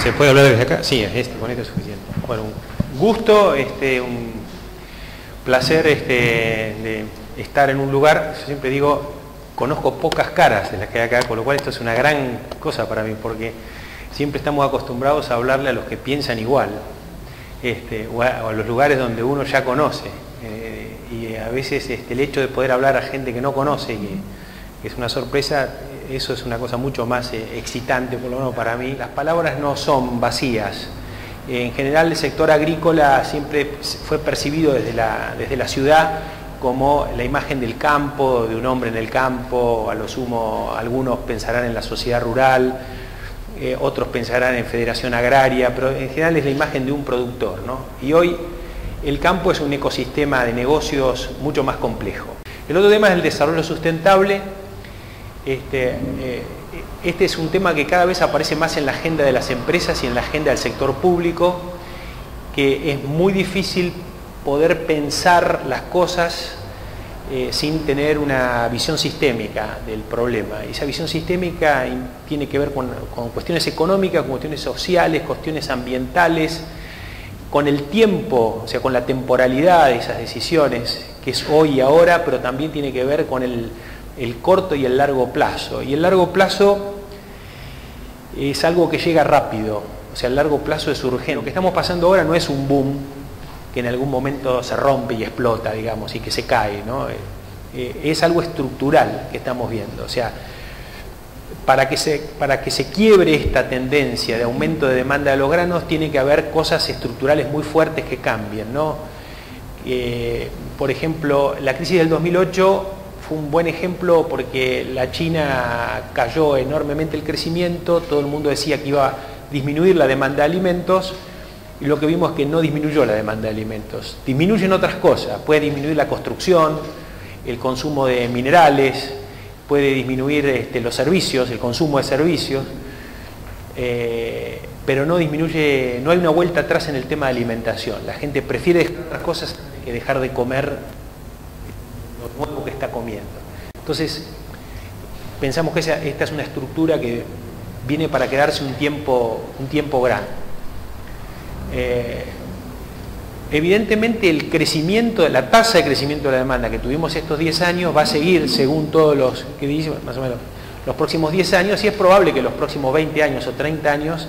¿Se puede hablar desde acá? Sí, con esto es suficiente. Bueno, un gusto, un placer de estar en un lugar. Yo siempre digo, conozco pocas caras de las que hay acá, con lo cual esto es una gran cosa para mí, porque siempre estamos acostumbrados a hablarle a los que piensan igual, o a los lugares donde uno ya conoce. Y a veces el hecho de poder hablar a gente que no conoce, que es una sorpresa, eso es una cosa mucho más excitante, por lo menos para mí. Las palabras no son vacías. En general el sector agrícola siempre fue percibido desde la ciudad como la imagen del campo, de un hombre en el campo. A lo sumo algunos pensarán en la sociedad rural, otros pensarán en federación agraria, pero en general es la imagen de un productor, ¿no? Y hoy el campo es un ecosistema de negocios mucho más complejo. El otro tema es el desarrollo sustentable. Este es un tema que cada vez aparece más en la agenda de las empresas y en la agenda del sector público, que es muy difícil poder pensar las cosas sin tener una visión sistémica del problema. Y esa visión sistémica tiene que ver con cuestiones económicas, con cuestiones sociales, cuestiones ambientales, con el tiempo, o sea, con la temporalidad de esas decisiones, que es hoy y ahora, pero también tiene que ver con el corto y el largo plazo. Y el largo plazo es algo que llega rápido, o sea, el largo plazo es urgente. Lo que estamos pasando ahora no es un boom que en algún momento se rompe y explota, digamos, y que se cae, ¿no? Es algo estructural que estamos viendo. O sea, para que se quiebre esta tendencia de aumento de demanda de los granos, tiene que haber cosas estructurales muy fuertes que cambien, ¿no? Por ejemplo, la crisis del 2008 fue un buen ejemplo porque la China cayó enormemente el crecimiento, todo el mundo decía que iba a disminuir la demanda de alimentos, y lo que vimos es que no disminuyó la demanda de alimentos. Disminuyen otras cosas, puede disminuir la construcción, el consumo de minerales, puede disminuir los servicios, el consumo de servicios, pero no disminuye, no hay una vuelta atrás en el tema de alimentación. La gente prefiere dejar otras cosas que dejar de comer lo nuevo que está comiendo. Entonces, pensamos que esta es una estructura que viene para quedarse un tiempo grande. Evidentemente el crecimiento, la tasa de crecimiento de la demanda que tuvimos estos 10 años va a seguir, según todos los que dicen, más o menos, los próximos 10 años, y es probable que los próximos 20 años o 30 años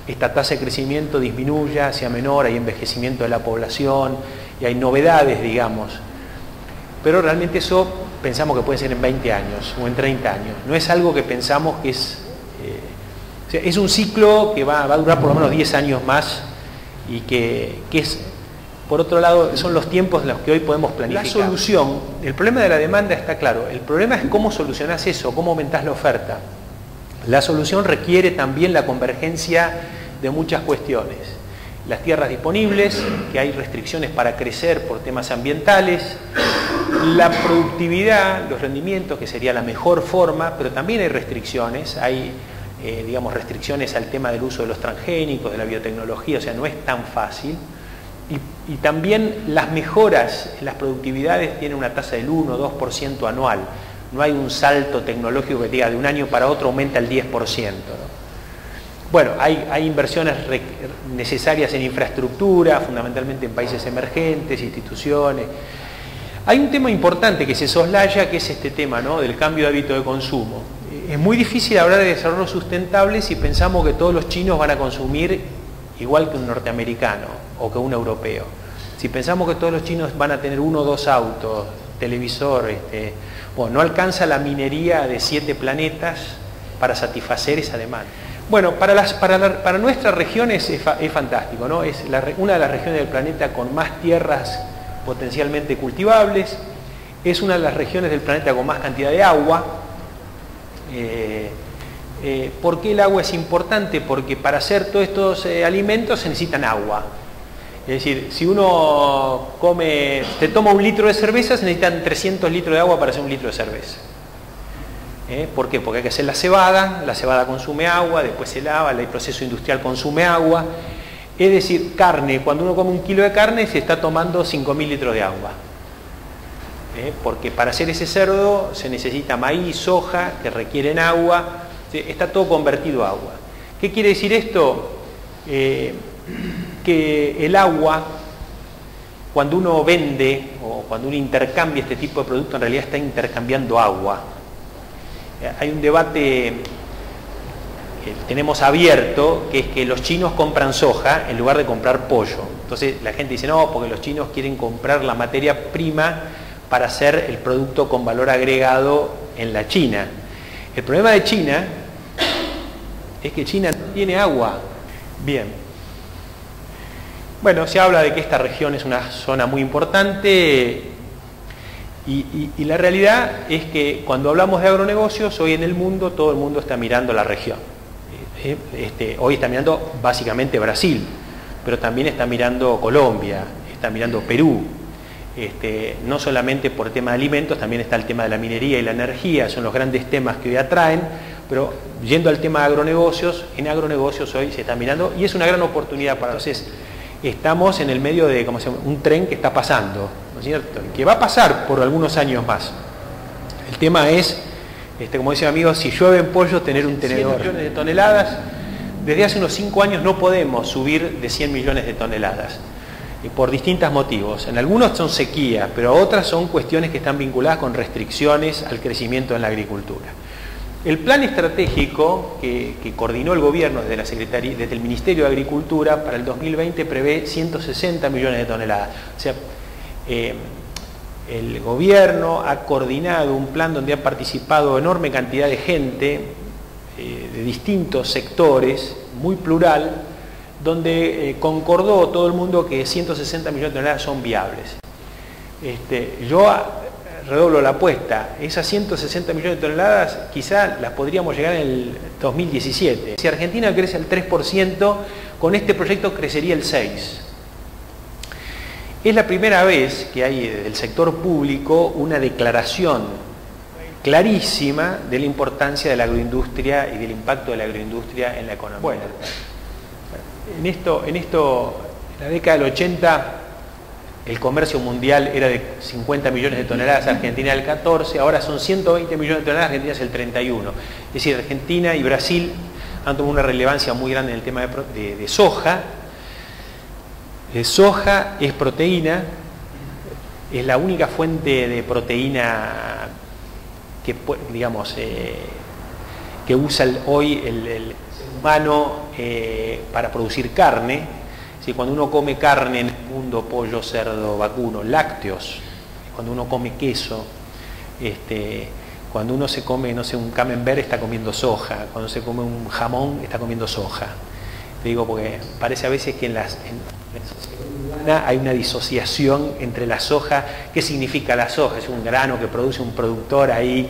esta tasa de crecimiento disminuya, sea menor, hay envejecimiento de la población y hay novedades, digamos. Pero realmente eso pensamos que puede ser en 20 años o en 30 años. No es algo que pensamos que es... o sea, es un ciclo que va a durar por lo menos 10 años más y que es... Por otro lado, son los tiempos en los que hoy podemos planificar. La solución, el problema de la demanda está claro. El problema es cómo solucionás eso, cómo aumentás la oferta. La solución requiere también la convergencia de muchas cuestiones. Las tierras disponibles, que hay restricciones para crecer por temas ambientales, la productividad, los rendimientos, que sería la mejor forma, pero también hay restricciones, hay digamos restricciones al tema del uso de los transgénicos, de la biotecnología, o sea, no es tan fácil. Y también las mejoras en las productividades tienen una tasa del 1 o 2% anual. No hay un salto tecnológico que diga de un año para otro aumenta el 10%, ¿no? Bueno, hay inversiones necesarias en infraestructura, fundamentalmente en países emergentes, instituciones. Hay un tema importante que se soslaya, que es este tema, ¿no?, del cambio de hábito de consumo. Es muy difícil hablar de desarrollo sustentable si pensamos que todos los chinos van a consumir igual que un norteamericano o que un europeo. Si pensamos que todos los chinos van a tener 1 o 2 autos, televisor, bueno, no alcanza la minería de 7 planetas para satisfacer esa demanda. Bueno, para nuestra región es fantástico, ¿no? Es una de las regiones del planeta con más tierras potencialmente cultivables, es una de las regiones del planeta con más cantidad de agua. ¿Por qué el agua es importante? Porque para hacer todos estos alimentos se necesitan agua. Es decir, si uno te toma 1 litro de cerveza, se necesitan 300 litros de agua para hacer 1 litro de cerveza. ¿Por qué? Porque hay que hacer la cebada consume agua, después se lava, el proceso industrial consume agua. Es decir, carne, cuando uno come 1 kilo de carne se está tomando 5.000 litros de agua. Porque para hacer ese cerdo se necesita maíz, soja, que requieren agua, está todo convertido a agua. ¿Qué quiere decir esto? que el agua, cuando uno vende o cuando uno intercambia este tipo de producto, en realidad está intercambiando agua. Hay un debate que tenemos abierto, que es que los chinos compran soja en lugar de comprar pollo. Entonces la gente dice, no, porque los chinos quieren comprar la materia prima para hacer el producto con valor agregado en la China. El problema de China es que China no tiene agua. Bien. Bueno, se habla de que esta región es una zona muy importante y la realidad es que cuando hablamos de agronegocios, hoy en el mundo, todo el mundo está mirando la región. Hoy está mirando básicamente Brasil, pero también está mirando Colombia, está mirando Perú. No solamente por tema de alimentos, también está el tema de la minería y la energía, son los grandes temas que hoy atraen, pero yendo al tema de agronegocios, en agronegocios hoy se está mirando y es una gran oportunidad para nosotros. Estamos en el medio de un tren que está pasando, ¿no es cierto? Y que va a pasar por algunos años más. El tema es, como dice mi amigo, si llueve en pollo, tener un tenedor. 100 millones de toneladas, desde hace unos 5 años no podemos subir de 100 millones de toneladas, por distintos motivos. En algunos son sequía, pero otras son cuestiones que están vinculadas con restricciones al crecimiento en la agricultura. El plan estratégico que coordinó el gobierno desde el Ministerio de Agricultura para el 2020 prevé 160 millones de toneladas. O sea, el gobierno ha coordinado un plan donde ha participado enorme cantidad de gente de distintos sectores, muy plural, donde concordó todo el mundo que 160 millones de toneladas son viables. Yo redoblo la apuesta, esas 160 millones de toneladas quizá las podríamos llegar en el 2017. Si Argentina crece al 3%, con este proyecto crecería el 6%. Es la primera vez que hay del sector público una declaración clarísima de la importancia de la agroindustria y del impacto de la agroindustria en la economía. Bueno, en la década del 80, el comercio mundial era de 50 millones de toneladas, Argentina el 14, ahora son 120 millones de toneladas, Argentina es el 31. Es decir, Argentina y Brasil han tomado una relevancia muy grande en el tema de soja. Soja es proteína, es la única fuente de proteína que, digamos, que usa hoy el ser humano para producir carne. Si cuando uno come carne en el mundo, pollo, cerdo, vacuno, lácteos, cuando uno come queso, cuando uno se come, no sé, un camembert está comiendo soja, cuando se come un jamón está comiendo soja. Te digo porque parece a veces que en la sociedad humana hay una disociación entre la soja. ¿Qué significa la soja? Es un grano que produce un productor ahí.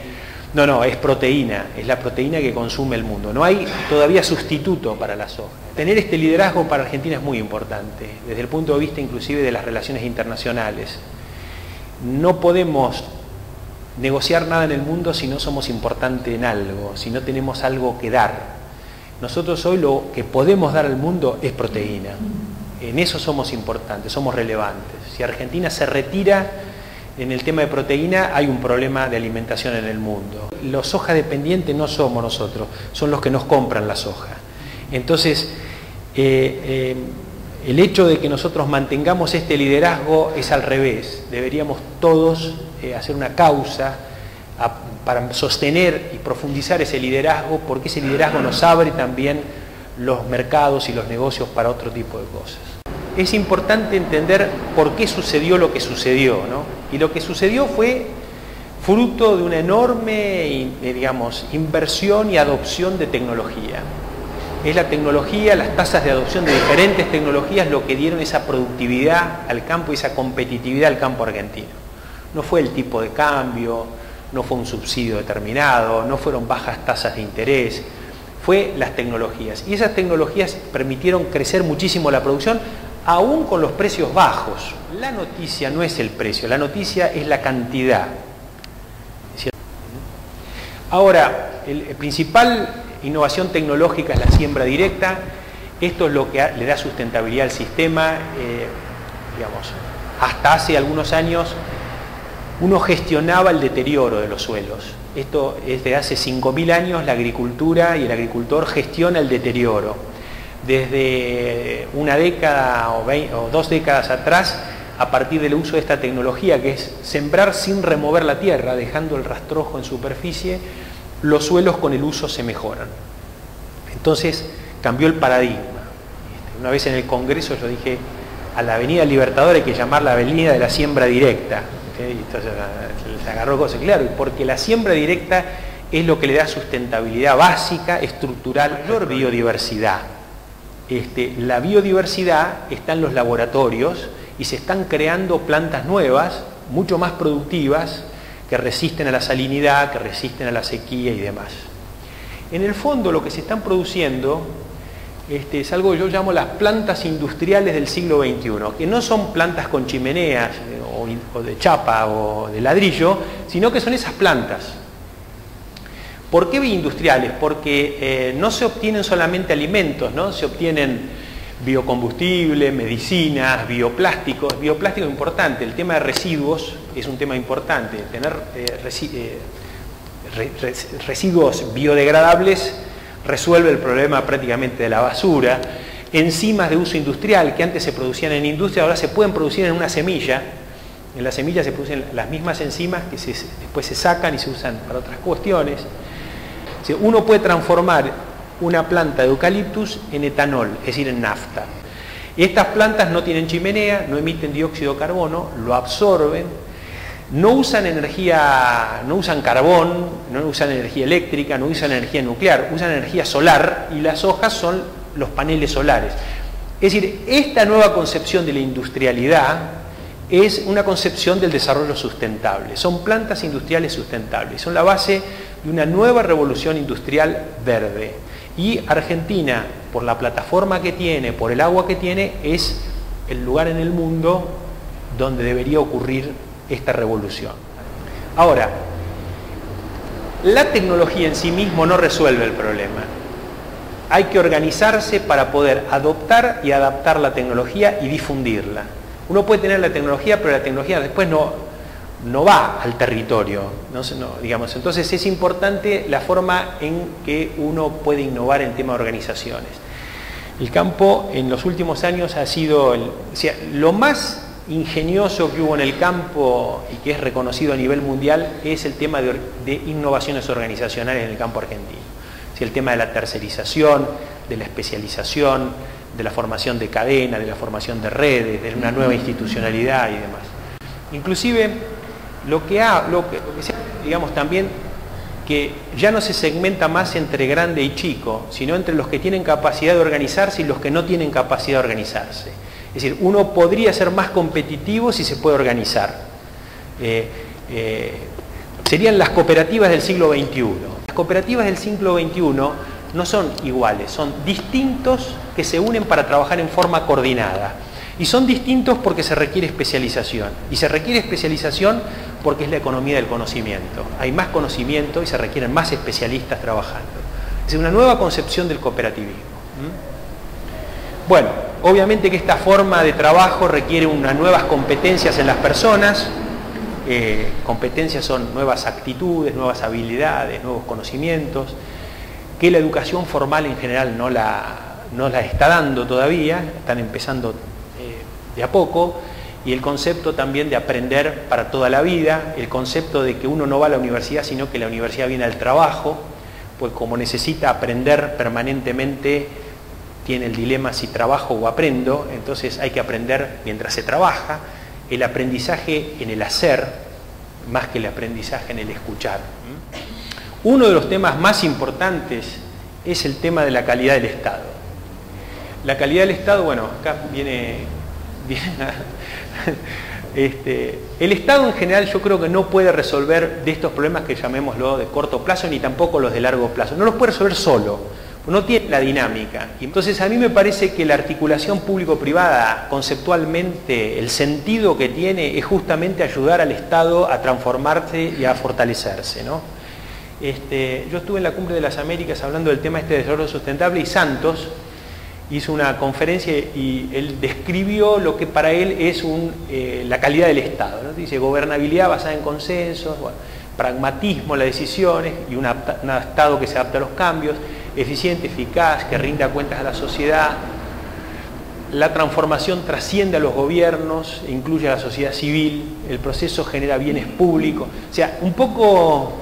No, es proteína, es la proteína que consume el mundo. No hay todavía sustituto para la soja. Tener este liderazgo para Argentina es muy importante, desde el punto de vista inclusive de las relaciones internacionales. No podemos negociar nada en el mundo si no somos importantes en algo, si no tenemos algo que dar. Nosotros hoy lo que podemos dar al mundo es proteína. En eso somos importantes, somos relevantes. Si Argentina se retira en el tema de proteína, hay un problema de alimentación en el mundo. Los soja dependientes no somos nosotros, son los que nos compran la soja. Entonces, el hecho de que nosotros mantengamos este liderazgo es al revés. Deberíamos todos hacer una causa para sostener y profundizar ese liderazgo, porque ese liderazgo nos abre también los mercados y los negocios para otro tipo de cosas. Es importante entender por qué sucedió lo que sucedió, ¿no? Y lo que sucedió fue fruto de una enorme, digamos, inversión y adopción de tecnología. Es la tecnología, las tasas de adopción de diferentes tecnologías lo que dieron esa productividad al campo y esa competitividad al campo argentino. No fue el tipo de cambio, no fue un subsidio determinado, no fueron bajas tasas de interés, fue las tecnologías. Y esas tecnologías permitieron crecer muchísimo la producción, aún con los precios bajos. La noticia no es el precio, la noticia es la cantidad. ¿Cierto? Ahora, el principal innovación tecnológica es la siembra directa. Esto es lo que le da sustentabilidad al sistema. Digamos, hasta hace algunos años uno gestionaba el deterioro de los suelos. Esto es de hace 5.000 años, la agricultura y el agricultor gestiona el deterioro. desde una década o 2 décadas atrás, a partir del uso de esta tecnología, que es sembrar sin remover la tierra, dejando el rastrojo en superficie, los suelos con el uso se mejoran. Entonces cambió el paradigma. Una vez en el Congreso yo dije, a la Avenida Libertador hay que llamarla Avenida de la Siembra Directa. Y entonces se agarró cosas, claro, porque la siembra directa es lo que le da sustentabilidad básica, estructural, mayor biodiversidad. La biodiversidad está en los laboratorios y se están creando plantas nuevas, mucho más productivas, que resisten a la salinidad, que resisten a la sequía y demás. En el fondo lo que se están produciendo es algo que yo llamo las plantas industriales del siglo XXI, que no son plantas con chimeneas o de chapa o de ladrillo, sino que son esas plantas. ¿Por qué industriales? Porque no se obtienen solamente alimentos, ¿no? Se obtienen biocombustible, medicinas, bioplásticos. Bioplástico es importante, el tema de residuos es un tema importante. Tener residuos biodegradables resuelve el problema prácticamente de la basura. Enzimas de uso industrial que antes se producían en industria, ahora se pueden producir en una semilla. En la semilla se producen las mismas enzimas que después se sacan y se usan para otras cuestiones. Uno puede transformar una planta de eucaliptus en etanol, es decir, en nafta. Estas plantas no tienen chimenea, no emiten dióxido de carbono, lo absorben, no usan energía, no usan carbón, no usan energía eléctrica, no usan energía nuclear, usan energía solar y las hojas son los paneles solares. Es decir, esta nueva concepción de la industrialidad es una concepción del desarrollo sustentable. Son plantas industriales sustentables, son la base de una nueva revolución industrial verde. Y Argentina, por la plataforma que tiene, por el agua que tiene, es el lugar en el mundo donde debería ocurrir esta revolución. Ahora, la tecnología en sí mismo no resuelve el problema. Hay que organizarse para poder adoptar y adaptar la tecnología y difundirla. Uno puede tener la tecnología, pero la tecnología después no va al territorio, digamos. Entonces es importante la forma en que uno puede innovar en tema de organizaciones. El campo en los últimos años ha sido lo más ingenioso que hubo en el campo y que es reconocido a nivel mundial es el tema de innovaciones organizacionales en el campo argentino. El tema de la tercerización, de la especialización, de la formación de cadena, de la formación de redes, de una nueva institucionalidad y demás. Inclusive digamos también que ya no se segmenta más entre grande y chico, sino entre los que tienen capacidad de organizarse y los que no tienen capacidad de organizarse. Es decir, uno podría ser más competitivo si se puede organizar. Serían las cooperativas del siglo XXI. Las cooperativas del siglo XXI no son iguales, son distintos que se unen para trabajar en forma coordinada. Y son distintos porque se requiere especialización. Y se requiere especialización porque es la economía del conocimiento. Hay más conocimiento y se requieren más especialistas trabajando. Es una nueva concepción del cooperativismo. Bueno, obviamente que esta forma de trabajo requiere unas nuevas competencias en las personas. Competencias son nuevas actitudes, nuevas habilidades, nuevos conocimientos, que la educación formal en general no la está dando todavía, están empezando de a poco, y el concepto también de aprender para toda la vida, el concepto de que uno no va a la universidad, sino que la universidad viene al trabajo, pues como necesita aprender permanentemente, tiene el dilema si trabajo o aprendo, entonces hay que aprender mientras se trabaja, el aprendizaje en el hacer, más que el aprendizaje en el escuchar. Uno de los temas más importantes es el tema de la calidad del Estado. La calidad del Estado, bueno, acá viene el Estado en general yo creo que no puede resolver de estos problemas que llamémoslo de corto plazo, ni tampoco los de largo plazo. No los puede resolver solo, no tiene la dinámica. Y entonces a mí me parece que la articulación público-privada, conceptualmente, el sentido que tiene es justamente ayudar al Estado a transformarse y a fortalecerse, ¿no? Yo estuve en la Cumbre de las Américas hablando del tema de desarrollo sustentable y Santos hizo una conferencia y él describió lo que para él es la calidad del Estado, ¿no? Dice gobernabilidad basada en consensos, bueno, pragmatismo en las decisiones y un Estado que se adapta a los cambios. eficiente, eficaz, que rinda cuentas a la sociedad. La transformación trasciende a los gobiernos, incluye a la sociedad civil, el proceso genera bienes públicos. O sea, un poco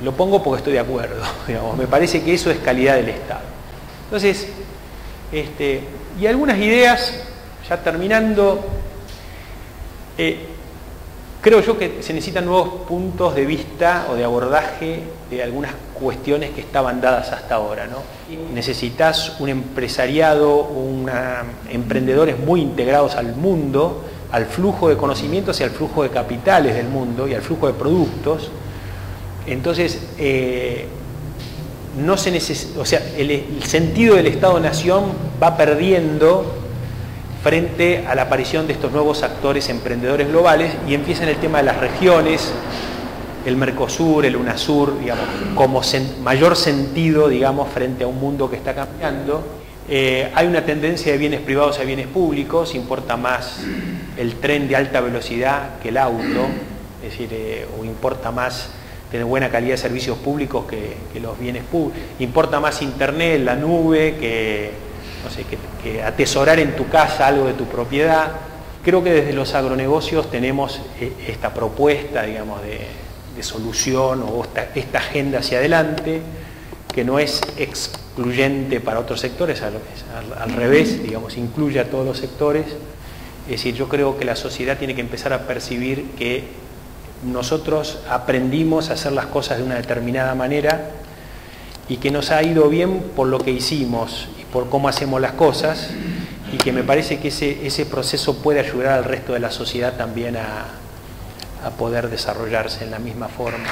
lo pongo porque estoy de acuerdo, digamos, me parece que eso es calidad del Estado. Entonces, y algunas ideas, ya terminando, creo yo que se necesitan nuevos puntos de vista o de abordaje de algunas cuestiones que estaban dadas hasta ahora, ¿no? Necesitas un empresariado, emprendedores muy integrados al mundo, al flujo de conocimientos y al flujo de capitales del mundo y al flujo de productos. Entonces, no se necesita, o sea, el sentido del Estado-Nación va perdiendo frente a la aparición de estos nuevos actores emprendedores globales, y empieza en el tema de las regiones, el Mercosur, el UNASUR, digamos, como mayor sentido, digamos, frente a un mundo que está cambiando. Hay una tendencia de bienes privados a bienes públicos, importa más el tren de alta velocidad que el auto, es decir, o importa más tener buena calidad de servicios públicos que los bienes públicos, importa más internet, la nube, no sé, que atesorar en tu casa algo de tu propiedad. Creo que desde los agronegocios tenemos esta propuesta, digamos, de solución o esta agenda hacia adelante, que no es excluyente para otros sectores, al revés, digamos, incluye a todos los sectores. Es decir, yo creo que la sociedad tiene que empezar a percibir que nosotros aprendimos a hacer las cosas de una determinada manera y que nos ha ido bien por lo que hicimos y por cómo hacemos las cosas, y que me parece que ese proceso puede ayudar al resto de la sociedad también a poder desarrollarse en la misma forma.